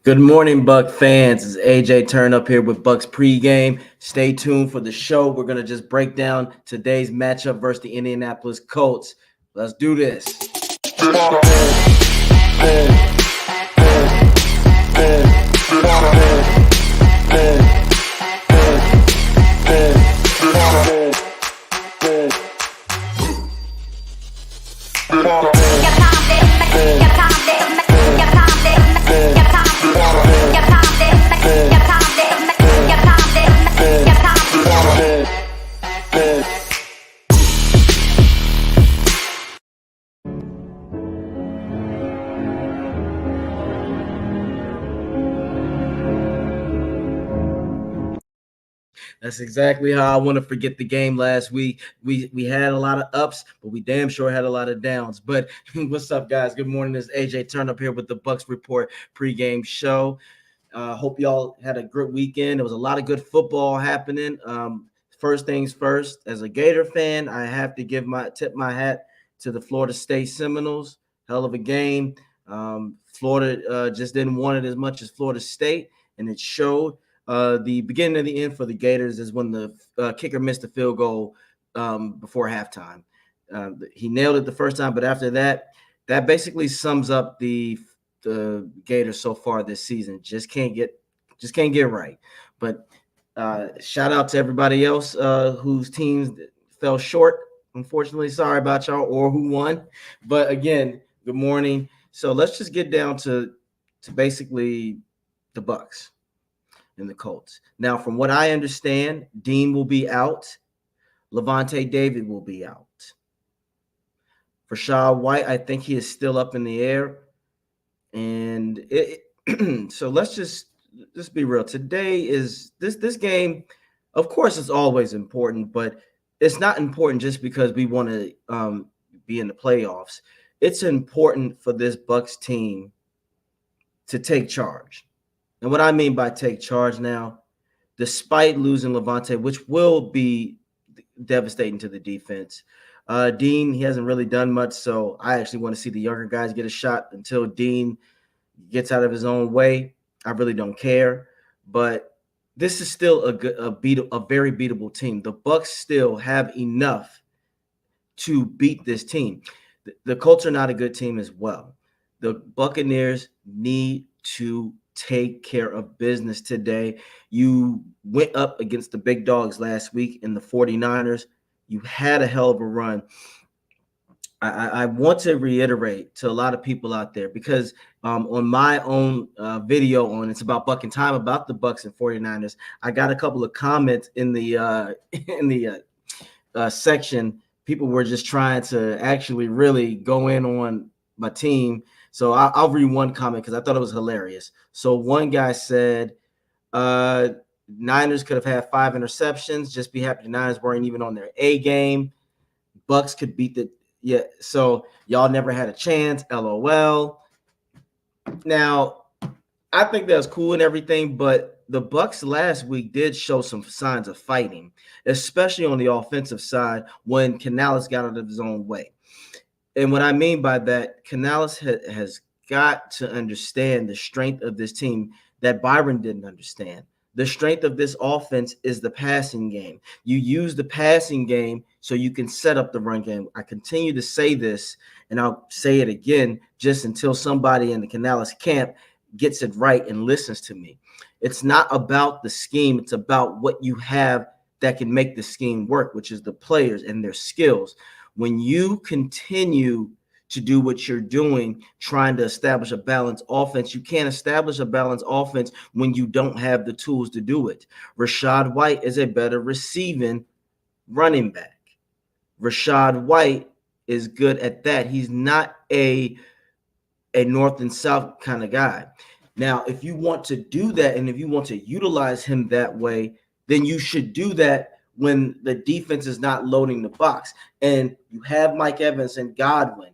Good morning, Buck fans. It's AJ Turn up here with Bucs Pregame. Stay tuned for the show. We're going to just break down today's matchup versus the Indianapolis Colts. Let's do this. That's exactly how I want to forget the game last week. We had a lot of ups, but we damn sure had a lot of downs. But what's up, guys? Good morning. It's AJ Turn up here with the Bucs Report pregame show. Hope y'all had a great weekend. There was a lot of good football happening. First things first, as a Gator fan, I have to tip my hat to the Florida State Seminoles. Hell of a game. Florida just didn't want it as much as Florida State, and it showed. The beginning of the end for the Gators is when the kicker missed a field goal before halftime. He nailed it the first time, but after that basically sums up the Gators so far this season. Just can't get right. But shout out to everybody else whose teams fell short. Unfortunately, sorry about y'all, or who won. But again, good morning. So let's just get down to basically the Bucs and the Colts. Now, from what I understand, Dean will be out. Levante David will be out. Rashad White, I think he is still up in the air. And so let's just be real. Today is this game. Of course, it's always important, but it's not important just because we want to be in the playoffs. It's important for this Bucs team to take charge. And what I mean by take charge now, despite losing Levante, which will be devastating to the defense, Dean, he hasn't really done much. So I actually want to see the younger guys get a shot until Dean gets out of his own way. I really don't care. But this is still a very beatable team. The Bucs still have enough to beat this team. The Colts are not a good team as well. The Buccaneers need to take care of business today. You went up against the big dogs last week in the 49ers. You had a hell of a run. I want to reiterate to a lot of people out there, because on my own video on It's About Buck and Time about the Bucs and 49ers, I got a couple of comments in the section. People were just trying to actually really go in on my team. So I'll read one comment because I thought it was hilarious. So one guy said, Niners could have had 5 interceptions. Just be happy the Niners weren't even on their A game. Bucs could beat so y'all never had a chance. LOL. Now, I think that was cool and everything, but the Bucs last week did show some signs of fighting, especially on the offensive side when Canales got out of his own way. And what I mean by that, Canales has got to understand the strength of this team that Byron didn't understand. The strength of this offense is the passing game. You use the passing game so you can set up the run game. I continue to say this, and I'll say it again just until somebody in the Canales camp gets it right and listens to me. It's not about the scheme. It's about what you have that can make the scheme work, which is the players and their skills. When you continue to do what you're doing, trying to establish a balanced offense, you can't establish a balanced offense when you don't have the tools to do it. Rashad White is a better receiving running back. Rashad White is good at that. He's not a north and south kind of guy. Now, if you want to do that and if you want to utilize him that way, then you should do that when the defense is not loading the box. And you have Mike Evans and Godwin.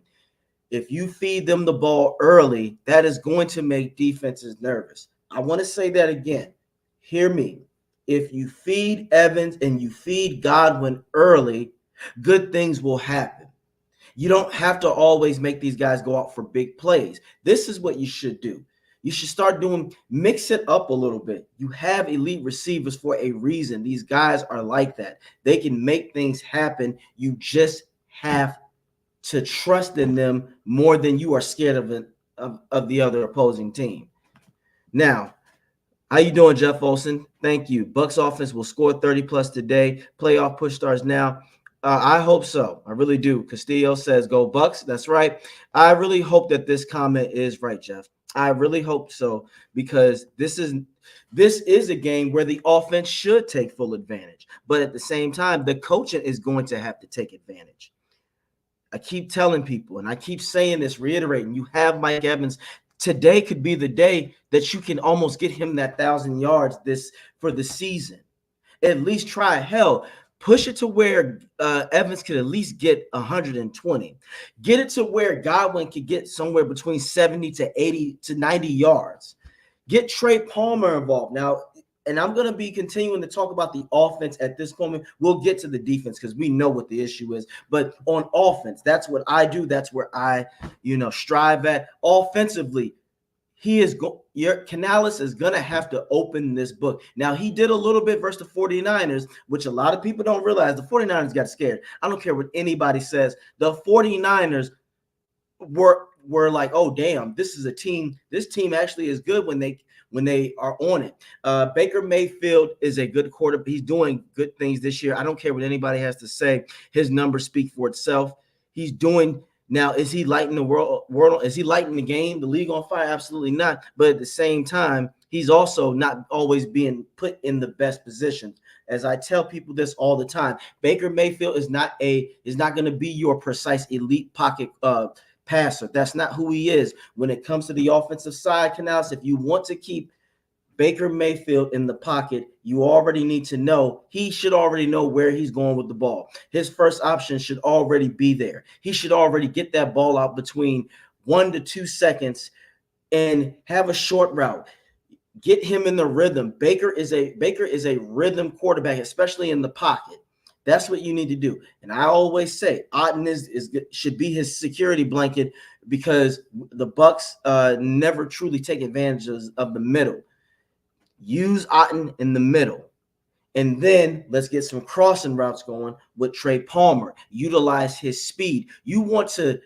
If you feed them the ball early, that is going to make defenses nervous. I want to say that again. Hear me. If you feed Evans and you feed Godwin early, good things will happen. You don't have to always make these guys go out for big plays. This is what you should do. You should start mix it up a little bit. You have elite receivers for a reason. These guys are like that. They can make things happen. You just have to trust in them more than you are scared of the other opposing team. Now, how you doing, Jeff Olson? Thank you. Bucs offense will score 30 plus today. Playoff push starts now. I hope so. I really do. Castillo says, "Go Bucs." That's right. I really hope that this comment is right, Jeff. I really hope so, because this is a game where the offense should take full advantage, but at the same time, the coaching is going to have to take advantage. I keep telling people, and I keep saying this, reiterating, you have Mike Evans. Today could be the day that you can almost get him that 1,000 yards for the season. At least try. Hell, push it to where Evans could at least get 120. Get it to where Godwin could get somewhere between 70 to 80 to 90 yards. Get Trey Palmer involved. Now, and I'm going to be continuing to talk about the offense at this moment. We'll get to the defense because we know what the issue is. But on offense, that's what I do. That's where I, strive at. Offensively, Canales is going to have to open this book. Now, he did a little bit versus the 49ers, which a lot of people don't realize. The 49ers got scared. I don't care what anybody says. The 49ers were like, oh, damn, this is a team. This team actually is good when they are on it. Baker Mayfield is a good quarterback. He's doing good things this year. I don't care what anybody has to say. His numbers speak for itself. He's doing. Now, is he lighting the world? Is he lighting the game, the league on fire? Absolutely not. But at the same time, he's also not always being put in the best position. As I tell people this all the time, Baker Mayfield is not going to be your precise elite pocket passer. That's not who he is. When it comes to the offensive side, Canales, if you want to keep Baker Mayfield in the pocket, you already need to know, he should already know where he's going with the ball. His first option should already be there. He should already get that ball out between 1 to 2 seconds and have a short route. Get him in the rhythm. Baker is a rhythm quarterback, especially in the pocket. That's what you need to do. And I always say Otten should be his security blanket, because the Bucs never truly take advantage of the middle. Use Otten in the middle. And then let's get some crossing routes going with Trey Palmer. Utilize his speed. You want to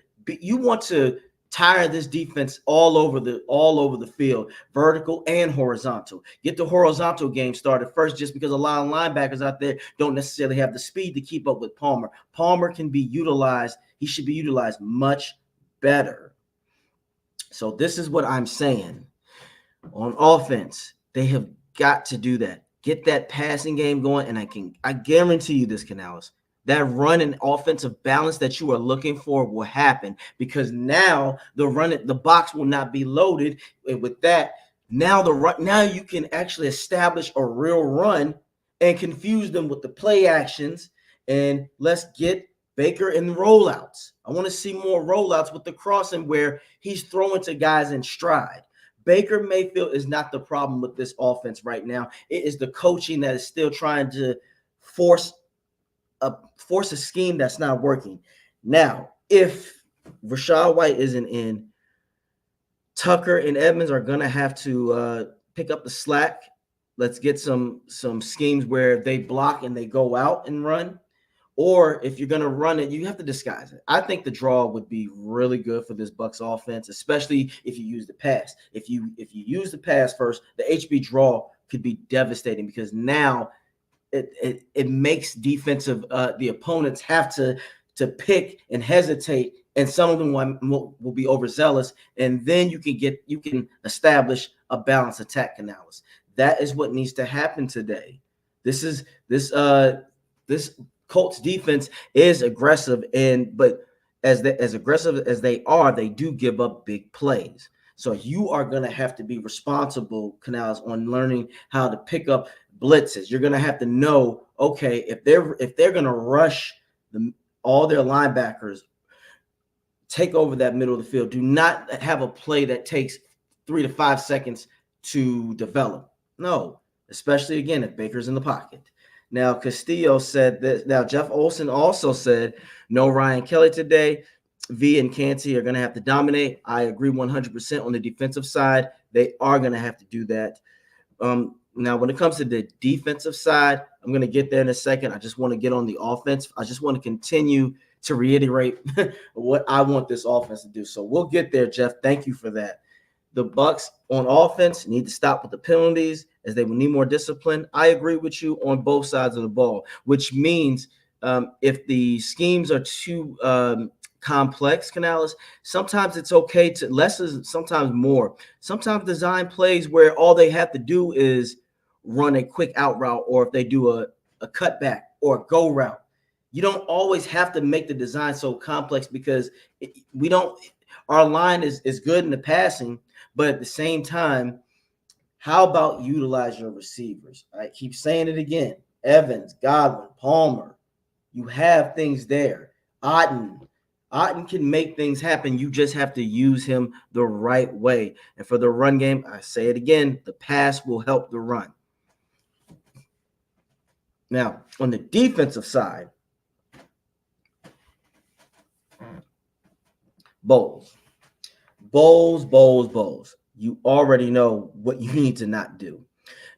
tire this defense all over the field, vertical and horizontal. Get the horizontal game started first, just because a lot of linebackers out there don't necessarily have the speed to keep up with Palmer. Palmer can be utilized. He should be utilized much better. So this is what I'm saying. On offense, they have got to do that. Get that passing game going, and I guarantee you this, Canales, that run and offensive balance that you are looking for will happen, because now the box will not be loaded. And with that, now you can actually establish a real run and confuse them with the play actions. And let's get Baker in rollouts. I want to see more rollouts with the crossing where he's throwing to guys in stride. Baker Mayfield is not the problem with this offense right now. It is the coaching that is still trying to force a scheme that's not working. Now, if Rachaad White isn't in, Tucker and Edmonds are going to have to pick up the slack. Let's get some schemes where they block and they go out and run. Or if you're going to run it, you have to disguise it. I think the draw would be really good for this Bucs offense, especially if you use the pass. If you use the pass first, the HB draw could be devastating, because now it makes the opponents have to pick and hesitate, and some of them will be overzealous, and then you can establish a balanced attack, Canales. That is what needs to happen today. This Colts defense is aggressive, but as aggressive as they are, they do give up big plays. So you are going to have to be responsible, Canales, on learning how to pick up blitzes. You're going to have to know, okay, if they're going to rush all their linebackers, take over that middle of the field. Do not have a play that takes 3 to 5 seconds to develop. No, especially again if Baker's in the pocket. Now, Castillo said this. Now, Jeff Olson also said no Ryan Kelly today. V and Canty are going to have to dominate. I agree 100% on the defensive side. They are going to have to do that. Now, when it comes to the defensive side, I'm going to get there in a second. I just want to get on the offense. I just want to continue to reiterate what I want this offense to do. So we'll get there, Jeff. Thank you for that. The Bucs on offense need to stop with the penalties, as they will need more discipline. I agree with you on both sides of the ball, which means if the schemes are too complex, Canales, sometimes it's okay to less is sometimes more. Sometimes design plays where all they have to do is run a quick out route, or if they do a cutback or a go route. You don't always have to make the design so complex, because we don't. Our line is good in the passing, but at the same time, how about utilize your receivers? I keep saying it again. Evans, Godwin, Palmer, you have things there. Otten can make things happen. You just have to use him the right way. And for the run game, I say it again, the pass will help the run. Now, on the defensive side, Bowles. You already know what you need to not do.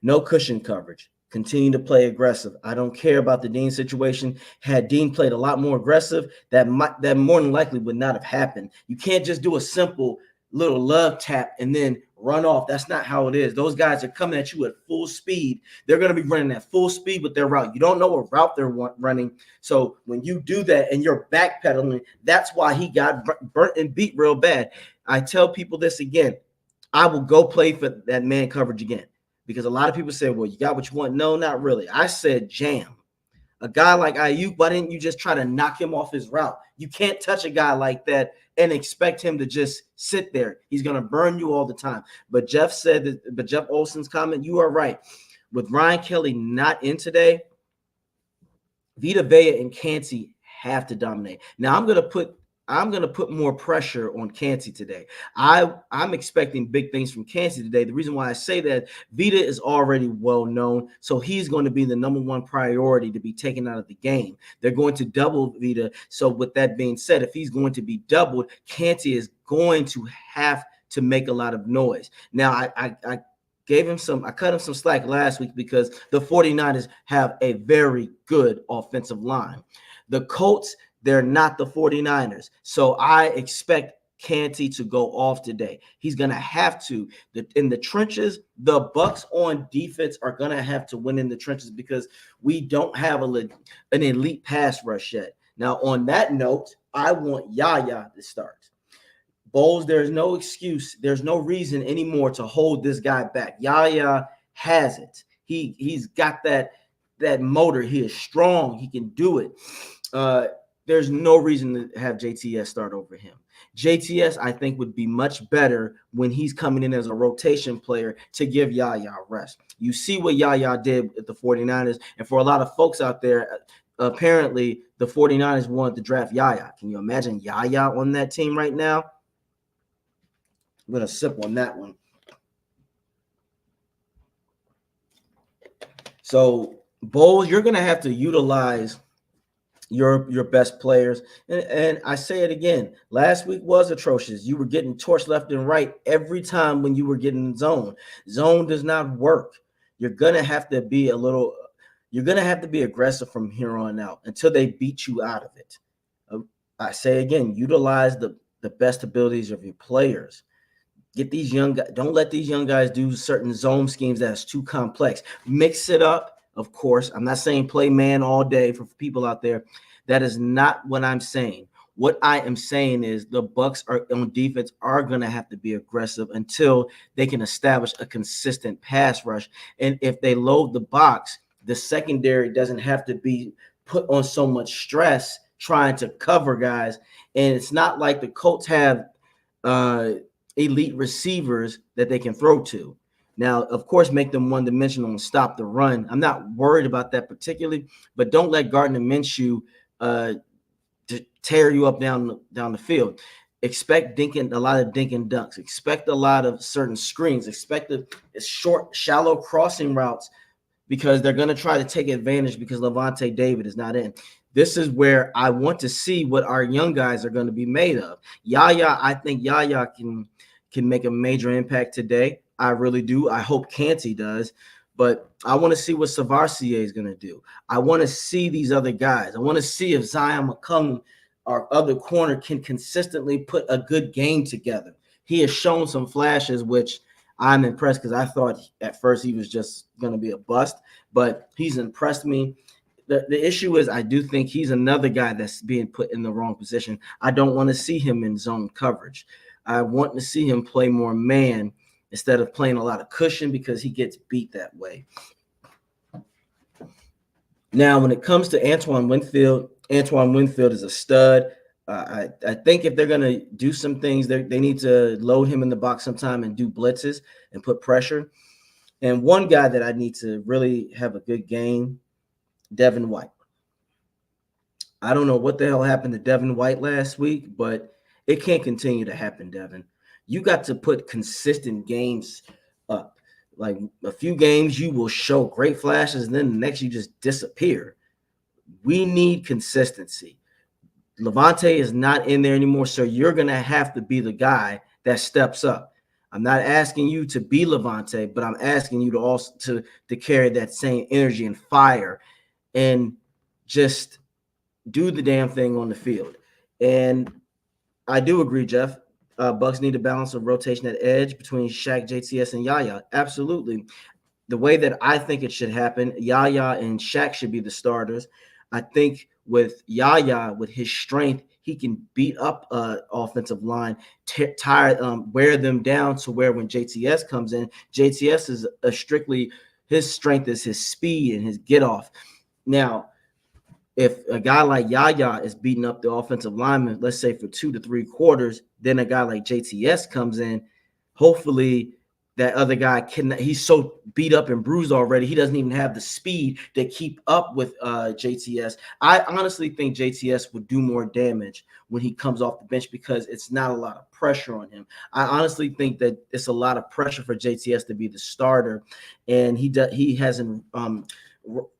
No cushion coverage. Continue to play aggressive. I don't care about the Dean situation. Had Dean played a lot more aggressive, that more than likely would not have happened. You can't just do a simple little love tap and then run off. That's not how it is. Those guys are coming at you at full speed. They're going to be running at full speed with their route. You don't know what route they're running. So when you do that and you're backpedaling, that's why he got burnt and beat real bad. I tell people this again. I will go play for that man coverage again, because a lot of people say, well, you got what you want. No, not really. I said jam. A guy like Ayuk, why didn't you just try to knock him off his route? You can't touch a guy like that and expect him to just sit there. He's going to burn you all the time. But Jeff Olson's comment, you are right. With Ryan Kelly not in today, Vita Vea and Kancey have to dominate. Now, I'm going to put more pressure on Kancey today. I'm expecting big things from Kancey today. The reason why I say that, Vita is already well known, so he's going to be the number one priority to be taken out of the game. They're going to double Vita. So with that being said, if he's going to be doubled, Kancey is going to have to make a lot of noise. Now, I cut him some slack last week because the 49ers have a very good offensive line. The Colts, they're not the 49ers. So I expect Kancey to go off today. He's going to have to. In the trenches, the Bucs on defense are going to have to win in the trenches, because we don't have an elite pass rush yet. Now, on that note, I want Yaya to start. Bowles, there's no excuse. There's no reason anymore to hold this guy back. Yaya has it. He's got that motor. He is strong. He can do it. There's no reason to have JTS start over him. JTS, I think, would be much better when he's coming in as a rotation player to give Yaya rest. You see what Yaya did at the 49ers, and for a lot of folks out there, apparently the 49ers wanted to draft Yaya. Can you imagine Yaya on that team right now? I'm going to sip on that one. So, Bowles, you're going to have to utilize your best players. And I say it again, last week was atrocious. You were getting torched left and right every time when you were getting in zone. Zone does not work. You're going to have to be aggressive from here on out until they beat you out of it. I say again, utilize the best abilities of your players. Get these young guys. Don't let these young guys do certain zone schemes that's too complex. Mix it up, of course. I'm not saying play man all day for people out there. That is not what I'm saying. What I am saying is the Bucs on defense are going to have to be aggressive until they can establish a consistent pass rush. And if they load the box, the secondary doesn't have to be put on so much stress trying to cover guys. And it's not like the Colts have elite receivers that they can throw to. Now, of course, make them one-dimensional and stop the run. I'm not worried about that particularly, but don't let Gardner Minshew to tear you up down the field. Expect a lot of dink and dunks. Expect a lot of certain screens. Expect the short, shallow crossing routes, because they're going to try to take advantage because Levante David is not in. This is where I want to see what our young guys are going to be made of. I think Yaya can make a major impact today. I really do. I hope Canty does. But I want to see what Savarcier is going to do. I want to see these other guys. I want to see if Zion McCollum, our other corner, can consistently put a good game together. He has shown some flashes, which I'm impressed because I thought at first he was just going to be a bust, but he's impressed me. The issue is I do think he's another guy that's being put in the wrong position. I don't want to see him in zone coverage. I want to see him play more man instead of playing a lot of cushion because he gets beat that way. Now, when it comes to Antoine Winfield is a stud. I think if they're going to do some things, they need to load him in the box sometime and do blitzes and put pressure. And one guy that I need to really have a good game, Devin White. I don't know what the hell happened to Devin White last week, but it can't continue to happen, Devin. You got to put consistent games up. Like a few games, you will show great flashes, and then the next you just disappear. We need consistency. Levante is not in there anymore, so you're going to have to be the guy that steps up. I'm not asking you to be Levante, but I'm asking you to also to carry that same energy and fire and just do the damn thing on the field. And I do agree, Jeff. Bucs need to balance a rotation at edge between Shaq, JTS, and Yaya. Absolutely. The way that I think it should happen, Yaya and Shaq should be the starters. I think with Yaya, with his strength, he can beat up offensive line, wear them down to where when JTS comes in, JTS is strictly his strength is his speed and his get off. Now, if a guy like Yaya is beating up the offensive lineman, let's say for 2 to 3 quarters, then a guy like JTS comes in, hopefully that other guy he's so beat up and bruised already, he doesn't even have the speed to keep up with JTS. I honestly think JTS would do more damage when he comes off the bench because it's not a lot of pressure on him. I honestly think that it's a lot of pressure for JTS to be the starter, and he hasn't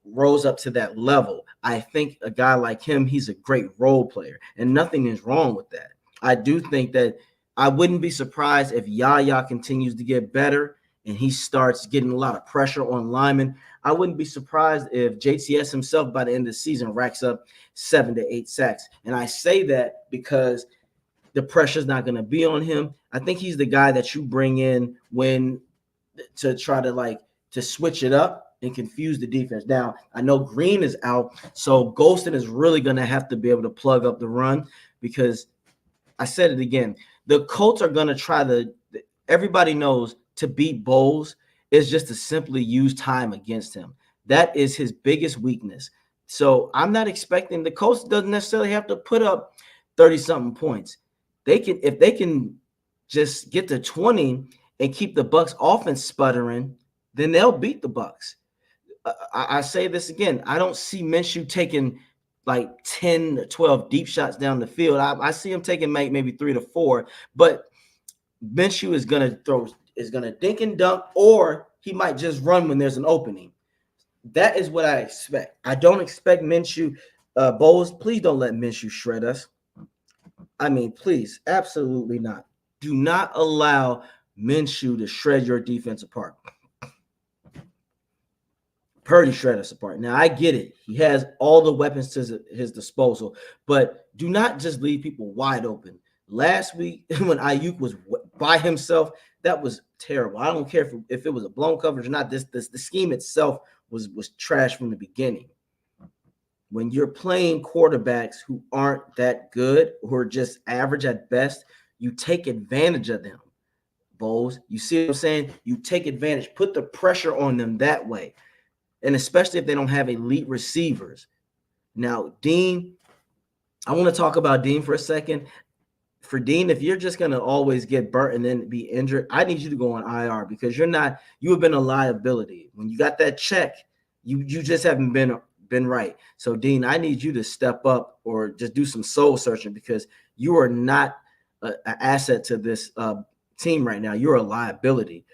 rose up to that level. I think a guy like him, he's a great role player, and nothing is wrong with that. I do think that I wouldn't be surprised if Yaya continues to get better and he starts getting a lot of pressure on linemen. I wouldn't be surprised if JTS himself by the end of the season racks up 7 to 8 sacks. And I say that because the pressure's not going to be on him. I think he's the guy that you bring in when to try to switch it up and confuse the defense. Now, I know Green is out, so Golston is really going to have to be able to plug up the run because I said it again. The Colts are going to try everybody knows to beat Bowles is just to simply use time against him. That is his biggest weakness. So I'm not expecting the Colts doesn't necessarily have to put up 30-something points. If they can just get to 20 and keep the Bucs offense sputtering, then they'll beat the Bucs. I say this again. I don't see Minshew taking like 10 or 12 deep shots down the field. I see him taking maybe 3 to 4, but Minshew is going to dink and dunk, or he might just run when there's an opening. That is what I expect. I don't expect Minshew. Bowles, please don't let Minshew shred us. I mean, please, absolutely not. Do not allow Minshew to shred your defense apart. Purdy shred us apart. Now, I get it. He has all the weapons to his disposal, but do not just leave people wide open. Last week, when Ayuk was by himself, that was terrible. I don't care if it was a blown coverage or not. The scheme itself was trash from the beginning. When you're playing quarterbacks who aren't that good, who are just average at best, you take advantage of them, Bowles. You see what I'm saying? You take advantage. Put the pressure on them that way. And especially if they don't have elite receivers. Now, Dean, I want to talk about Dean for a second. For Dean, if you're just going to always get burnt and then be injured, I need you to go on IR because you have been a liability. When you got that check, you just haven't been right. So, Dean, I need you to step up or just do some soul searching because you are not an asset to this team right now. You're a liability.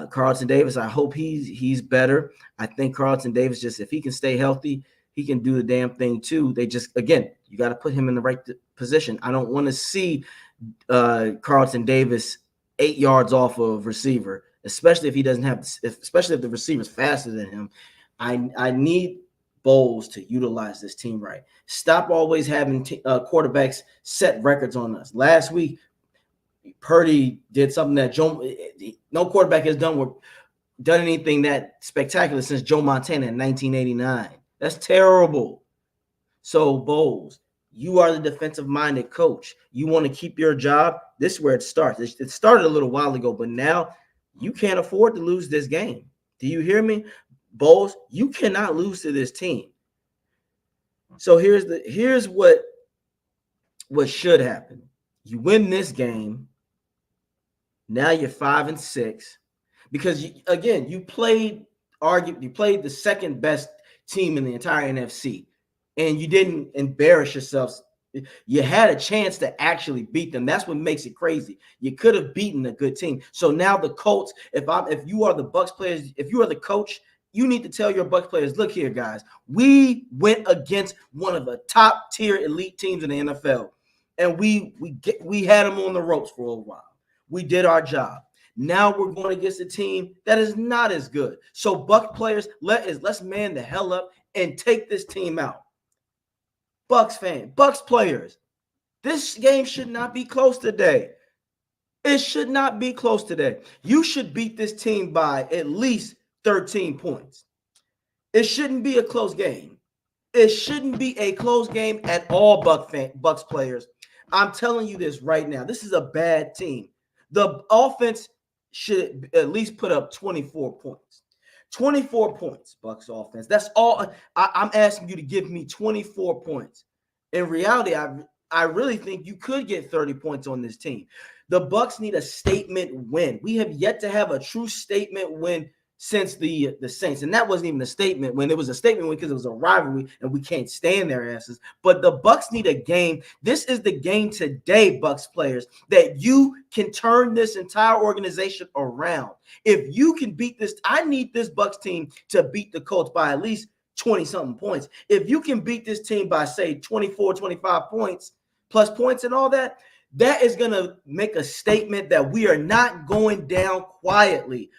Carlton Davis, I hope he's better. I think Carlton Davis, just if he can stay healthy, he can do the damn thing too. They just, again, you got to put him in the right position. I don't want to see Carlton Davis 8 yards off of receiver. especially if he doesn't have, especially if the receiver's faster than him. I need Bowles to utilize this team right. Stop always having quarterbacks set records on us. Last week, Purdy did something that no quarterback has done anything that spectacular since Joe Montana in 1989. That's terrible. So Bowles, you are the defensive-minded coach. You want to keep your job. This is where it starts. It started a little while ago, but now you can't afford to lose this game. Do you hear me? Bowles, you cannot lose to this team. So here's what should happen. You win this game. Now you're 5-6 because you played the second best team in the entire NFC, and you didn't embarrass yourselves. You had a chance to actually beat them. That's what makes it crazy. You could have beaten a good team. So now the Colts, if you are the Bucs players, if you are the coach, you need to tell your Bucs players, look here, guys, we went against one of the top tier elite teams in the NFL, and we had them on the ropes for a while. We did our job. Now we're going against a team that is not as good. So Bucs players, let's man the hell up and take this team out. Bucs players, this game should not be close today. It should not be close today. You should beat this team by at least 13 points. It shouldn't be a close game. It shouldn't be a close game at all, Bucs players. I'm telling you this right now. This is a bad team. The offense should at least put up 24 points. 24 points, Bucs offense. That's all. I'm asking you to give me 24 points. In reality, I really think you could get 30 points on this team. The Bucs need a statement win. We have yet to have a true statement win since the Saints. And that wasn't even a statement win. It was a statement win because it was a rivalry and we can't stand their asses. But the Bucs need a game. This is the game today, Bucs players, that you can turn this entire organization around. If you can beat this, I need this Bucs team to beat the Colts by at least 20-something points. If you can beat this team by, say, 24, 25 points, plus points and all that, that is going to make a statement that we are not going down quietly,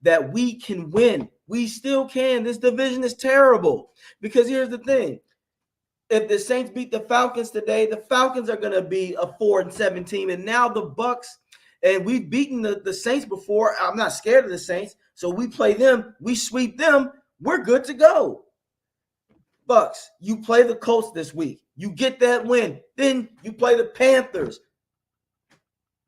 that we can win. We still can. This division is terrible. Because here's the thing. If the Saints beat the Falcons today, the Falcons are going to be a 4-7 team. And now the Bucs, and we've beaten the Saints before. I'm not scared of the Saints. So we play them. We sweep them. We're good to go. Bucs, you play the Colts this week. You get that win. Then you play the Panthers.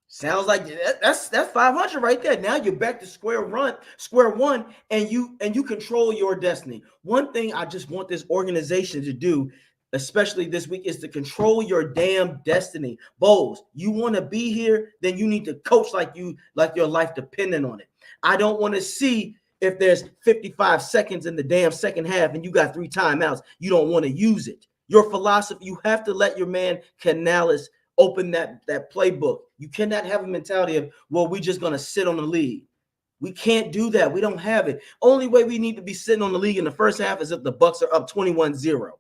Sounds like that's 500 right there. Now you're back to square one, and you control your destiny. One thing I just want this organization to do, especially this week, is to control your damn destiny. Bowles, you want to be here, then you need to coach like your life dependent on it. I don't want to see if there's 55 seconds in the damn second half and you got 3 timeouts, you don't want to use it. Your philosophy, you have to let your man Canales open that playbook. You cannot have a mentality of, well, we're just going to sit on the lead. We can't do that. We don't have it. Only way we need to be sitting on the league in the first half is if the Bucs are up 21-0.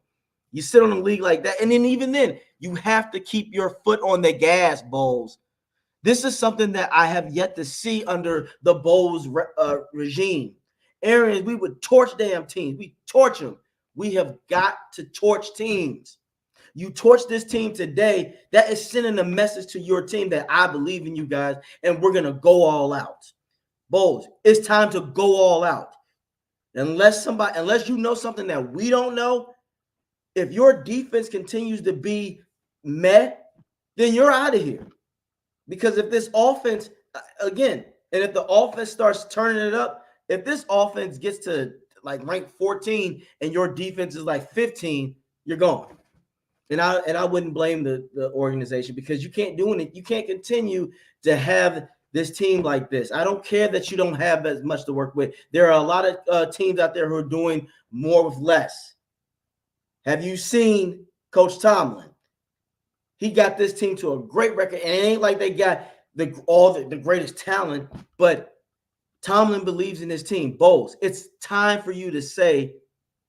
You sit on the league like that. And then even then, you have to keep your foot on the gas, Bowles. This is something that I have yet to see under the Bowles regime. Aaron, we would torch damn teams. We torch them. We have got to torch teams. You torch this team today, that is sending a message to your team that I believe in you guys, and we're going to go all out. Bowles, it's time to go all out. Unless you know something that we don't know, if your defense continues to be meh, then you're out of here. Because if this offense, again, and if the offense starts turning it up, if this offense gets to like rank 14 and your defense is like 15, you're gone. And I wouldn't blame the organization, because you can't do it. You can't continue to have this team like this. I don't care that you don't have as much to work with. There are a lot of teams out there who are doing more with less. Have you seen Coach Tomlin? He got this team to a great record, and it ain't like they got all the greatest talent, but Tomlin believes in his team. Bowles, it's time for you to say,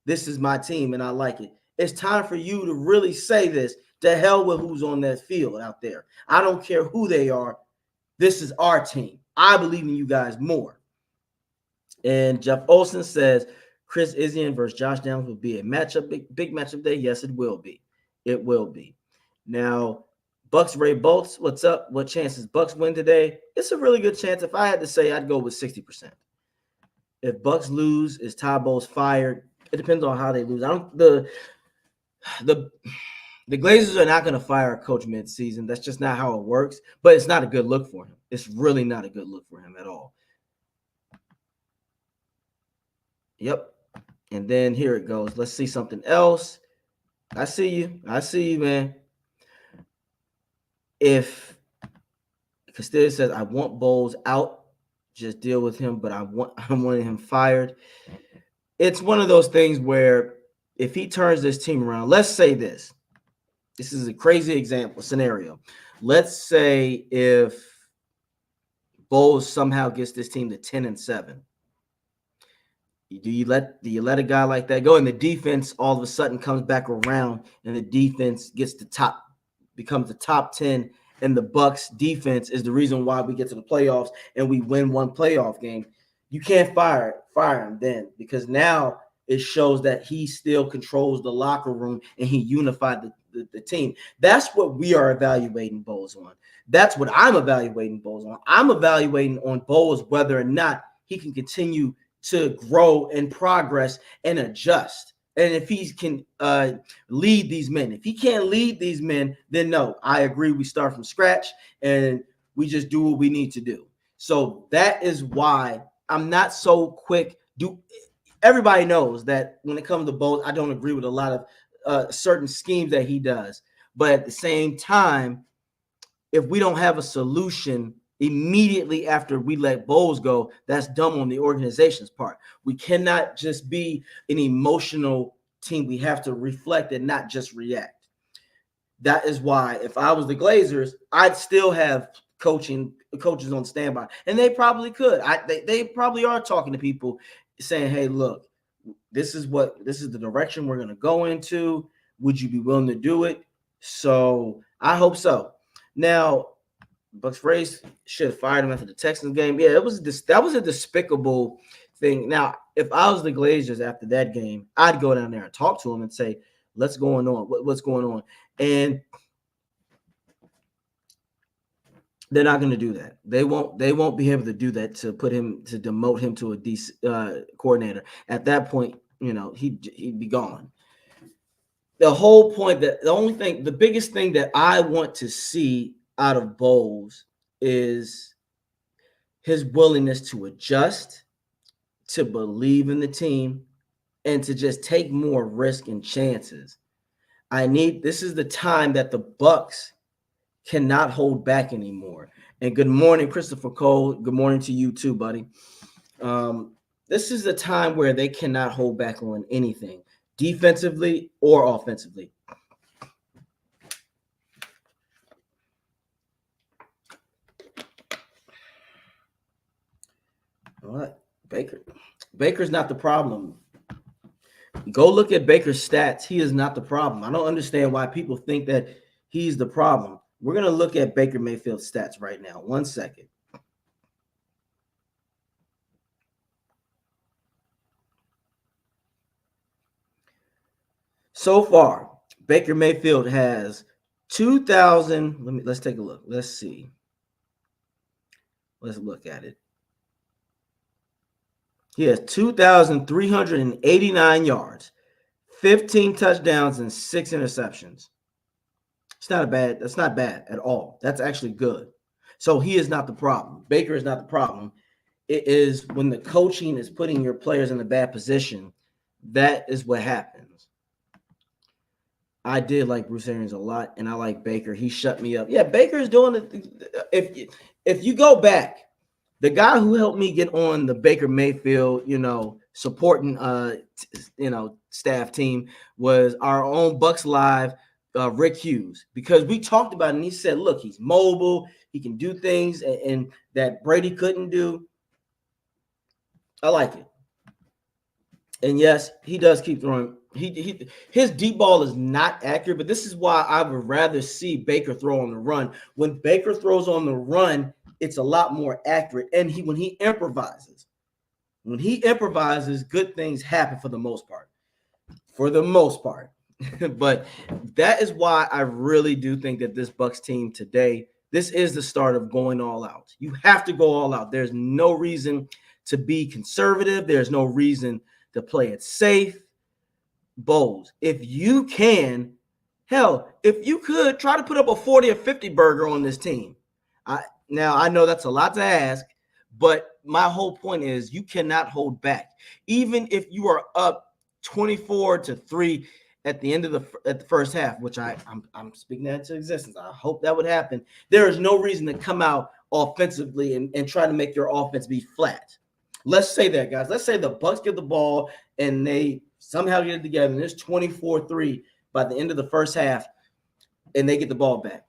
this is my team and I like it. It's time for you to really say this. To hell with who's on that field out there. I don't care who they are. This is our team. I believe in you guys more. And Jeff Olson says Chris Izzian versus Josh Downs will be a matchup, big matchup day. Yes, it will be. It will be. Now, Bucs Ray Bolts, what's up? What chances Bucs win today? It's a really good chance. If I had to say, I'd go with 60%. If Bucs lose, is Todd Bowles fired? It depends on how they lose. I don't the Glazers are not going to fire a coach mid-season. That's just not how it works. But it's not a good look for him. It's really not a good look for him at all. Yep. And then here it goes. Let's see something else. I see you. I see you, man. If Castillo says, I want Bowles out, just deal with him, but I want him fired. It's one of those things where if he turns this team around, let's say this. This is a crazy example scenario. Let's say if Bowles somehow gets this team to 10-7. Do you let a guy like that go? And the defense all of a sudden comes back around, and the defense becomes the top 10, and the Bucs defense is the reason why we get to the playoffs and we win one playoff game. You can't fire him then, because now it shows that he still controls the locker room and he unified the team. That's what we are evaluating Bowles on. That's what I'm evaluating Bowles on. I'm evaluating on Bowles whether or not he can continue to grow and progress and adjust. And if he can lead these men. If he can't lead these men, then no, I agree. We start from scratch and we just do what we need to do. So that is why I'm not so quick. Everybody knows that when it comes to Bowles, I don't agree with a lot of certain schemes that he does. But at the same time, if we don't have a solution immediately after we let Bowles go, that's dumb on the organization's part. We cannot just be an emotional team. We have to reflect and not just react. That is why if I was the Glazers, I'd still have coaches on standby, and they probably could. They probably are talking to people saying, hey, look, this is the direction we're going to go into. Would you be willing to do it? So I hope so. Now, Bucs Rays should have fired him after the Texans game. Yeah, that was a despicable thing. Now, if I was the Glazers after that game, I'd go down there and talk to him and say, what's going on? What's going on? And they're not going to do that. They won't be able to do that to demote him to a DC coordinator. At that point, he'd be gone. The whole point the biggest thing that I want to see out of Bowles is his willingness to adjust, to believe in the team, and to just take more risk and chances. This is the time that the Bucs cannot hold back anymore. And good morning, Christopher Cole. Good morning to you too, buddy. This is the time where they cannot hold back on anything, defensively or offensively. What? Baker's not the problem. Go look at Baker's stats. He is not the problem. I don't understand why people think that he's the problem. We're going to look at Baker Mayfield's stats right now. 1 second. So far, Baker Mayfield has 2,000. Let's take a look. Let's see. Let's look at it. He has 2,389 yards, 15 touchdowns, and 6 interceptions. That's not bad at all. That's actually good. So he is not the problem. Baker is not the problem. It is when the coaching is putting your players in a bad position. That is what happens. I did like Bruce Arians a lot, and I like Baker. He shut me up. Yeah, Baker's doing it. If you go back, the guy who helped me get on the Baker Mayfield, supporting, staff team was our own Bucs Live, Rick Hughes, because we talked about it and he said, look, he's mobile. He can do things and that Brady couldn't do. I like it. And yes, he does keep throwing. His deep ball is not accurate, but this is why I would rather see Baker throw on the run. When Baker throws on the run, it's a lot more accurate. And when he improvises, When he improvises, good things happen for the most part. For the most part. But that is why I really do think that this Bucs team today, this is the start of going all out. You have to go all out. There's no reason to be conservative. There's no reason to play it safe. Bowles, if you can, hell, if you could try to put up a 40 or 50 burger on this team. Now I know that's a lot to ask, but my whole point is you cannot hold back. Even if you are up 24-3 at the end of the first half, which I'm speaking that into existence. I hope that would happen. There is no reason to come out offensively and try to make your offense be flat. Let's say that, guys. Let's say the Bucs get the ball and they somehow get it together, and it's 24-3 by the end of the first half, and they get the ball back.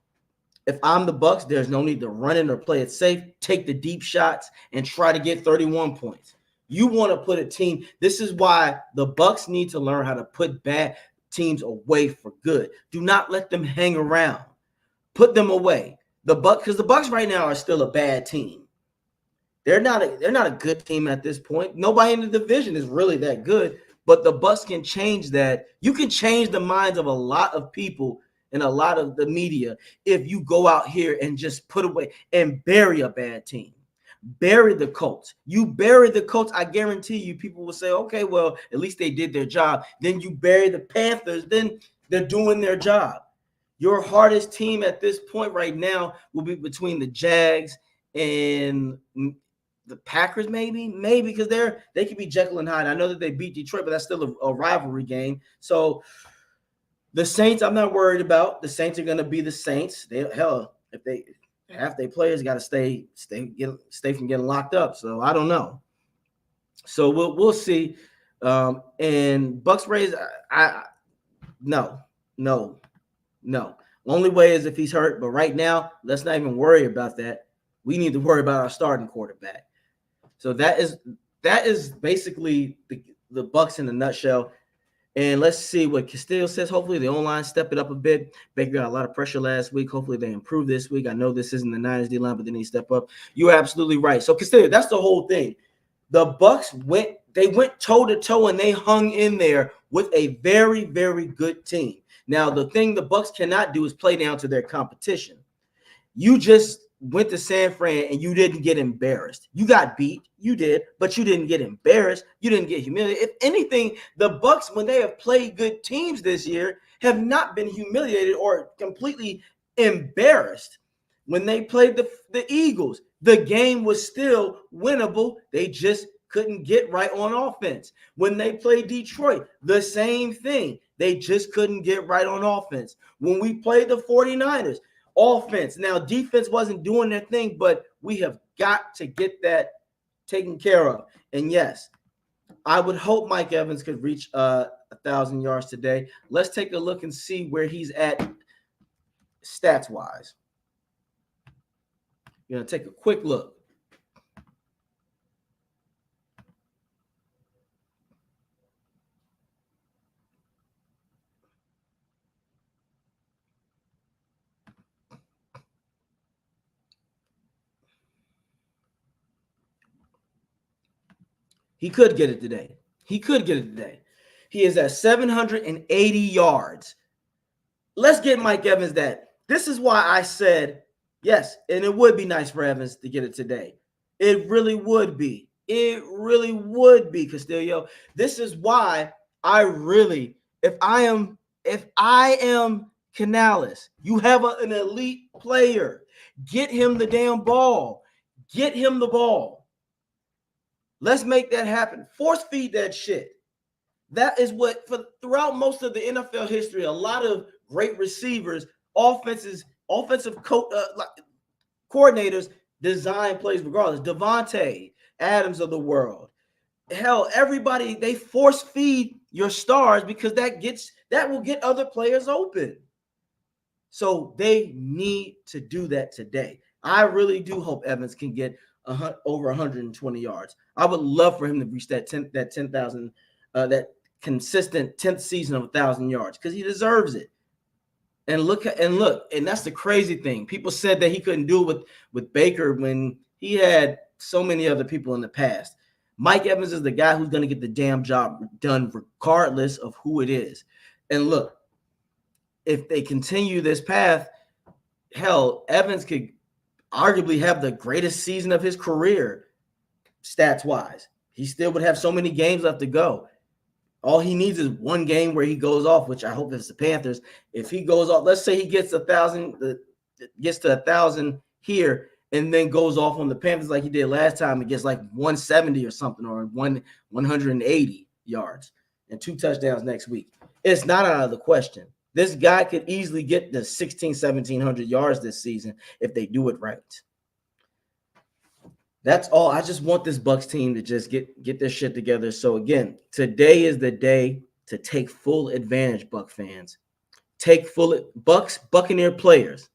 If I'm the Bucs, there's no need to run it or play it safe. Take the deep shots and try to get 31 points. You want to put a team. This is why the Bucs need to learn how to put bad teams away for good. Do not let them hang around. Put them away. Because the Bucs right now are still a bad team. They're not a good team at this point. Nobody in the division is really that good, but the Bucs can change that. You can change the minds of a lot of people and a lot of the media if you go out here and just put away and bury a bad team. Bury the Colts. You bury the Colts, I guarantee you people will say, okay, well, at least they did their job. Then you bury the Panthers, then they're doing their job. Your hardest team at this point right now will be between the Jags and the Packers, maybe because they could be Jekyll and Hyde. I know that they beat Detroit, but that's still a rivalry game. So the Saints, I'm not worried about. The Saints are going to be the Saints. If half their players got to stay from getting locked up. So I don't know. So we'll see. And Bucs Rays, no. Only way is if he's hurt. But right now, let's not even worry about that. We need to worry about our starting quarterback. So that is basically the Bucs in a nutshell. And let's see what Castillo says. Hopefully the O-line step it up a bit. Baker got a lot of pressure last week. Hopefully they improve this week. I know this isn't the Niners D-line, but they need to step up. You're absolutely right. So Castillo, that's the whole thing. The Bucs went toe-to-toe and they hung in there with a very, very good team. Now, the thing the Bucs cannot do is play down to their competition. You just went to San Fran and you didn't get embarrassed. You got beat. You did, but you didn't get embarrassed. You didn't get humiliated. If anything, the Bucs, when they have played good teams this year, have not been humiliated or completely embarrassed. When they played the Eagles, the game was still winnable. They just couldn't get right on offense. When they played Detroit, the same thing. They just couldn't get right on offense. When we played the 49ers, offense. Now, defense wasn't doing their thing, but we have got to get that taken care of. And yes, I would hope Mike Evans could reach 1,000 yards today. Let's take a look and see where he's at stats-wise. You're going to take a quick look. He could get it today. He is at 780 yards. Let's get Mike Evans that. This is why I said, yes, and it would be nice for Evans to get it today. It really would be. Castillo. This is why if I am Canales, you have an elite player. Get him the damn ball. Get him the ball. Let's make that happen. Force feed that shit. That is what, throughout most of the NFL history, a lot of great receivers, offensive coordinators design plays regardless. Devontae Adams of the world. Hell, everybody, they force feed your stars because that will get other players open. So they need to do that today. I really do hope Evans can get over 120 yards. I would love for him to reach that 10,000, that consistent 10th season of 1,000 yards because he deserves it. And look, and that's the crazy thing. People said that he couldn't do it with Baker when he had so many other people in the past. Mike Evans is the guy who's going to get the damn job done regardless of who it is. And look, if they continue this path, hell, Evans could arguably have the greatest season of his career stats-wise. He still would have so many games left to go. All he needs is one game where he goes off, which I hope it's the Panthers. If he goes off, let's say he gets 1,000, gets to 1,000 here, and then goes off on the Panthers like he did last time, and gets like 170 or something, or 180 yards and 2 touchdowns next week. It's not out of the question. This guy could easily get the 1,700 yards this season if they do it right. That's all. I just want this Bucs team to just get their shit together. So again, today is the day to take full advantage, Buc fans. Take full Buccaneer players.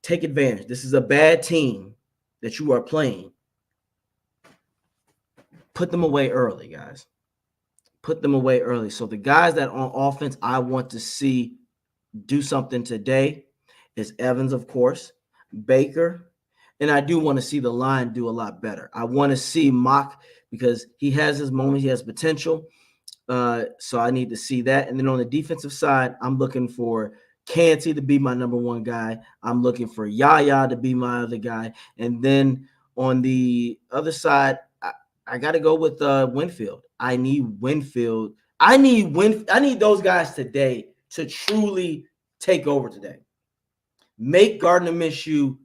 Take advantage. This is a bad team that you are playing. Put them away early, guys. Put them away early. So the guys that on offense I want to see do something today is Evans, of course, Baker, and I do want to see the line do a lot better. I want to see Mock because he has his moments, he has potential. So I need to see that. And then on the defensive side, I'm looking for Canty to be my number one guy. I'm looking for Yaya to be my other guy. And then on the other side, I got to go with Winfield. I need Winfield. I need those guys today to truly take over today. Make Gardner Minshew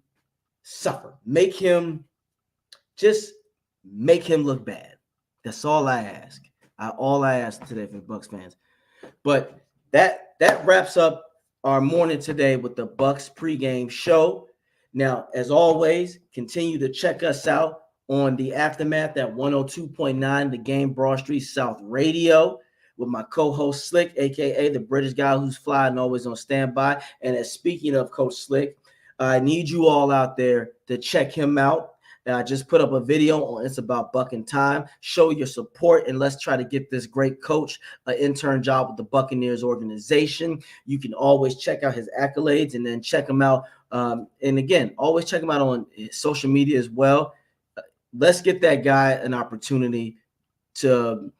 suffer. Make him look bad. That's all I ask. All I ask today for Bucs fans. But that wraps up our morning today with the Bucs pregame show. Now, as always, continue to check us out on the Aftermath at 102.9, the Game Broad Street South Radio, with my co-host Slick, a.k.a. the British guy who's flying, always on standby. And as speaking of Coach Slick, I need you all out there to check him out. I just put up a video on It's About Bucking Time. Show your support, and let's try to get this great coach an intern job with the Buccaneers organization. You can always check out his accolades and then check him out. And again, always check him out on social media as well. Let's get that guy an opportunity to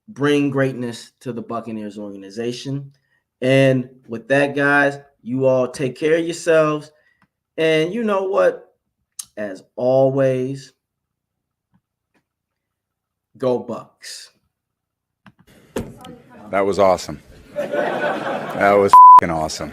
bring greatness to the Buccaneers organization. And with that, guys, you all take care of yourselves. And you know what? As always, go Bucs. That was awesome. That was awesome.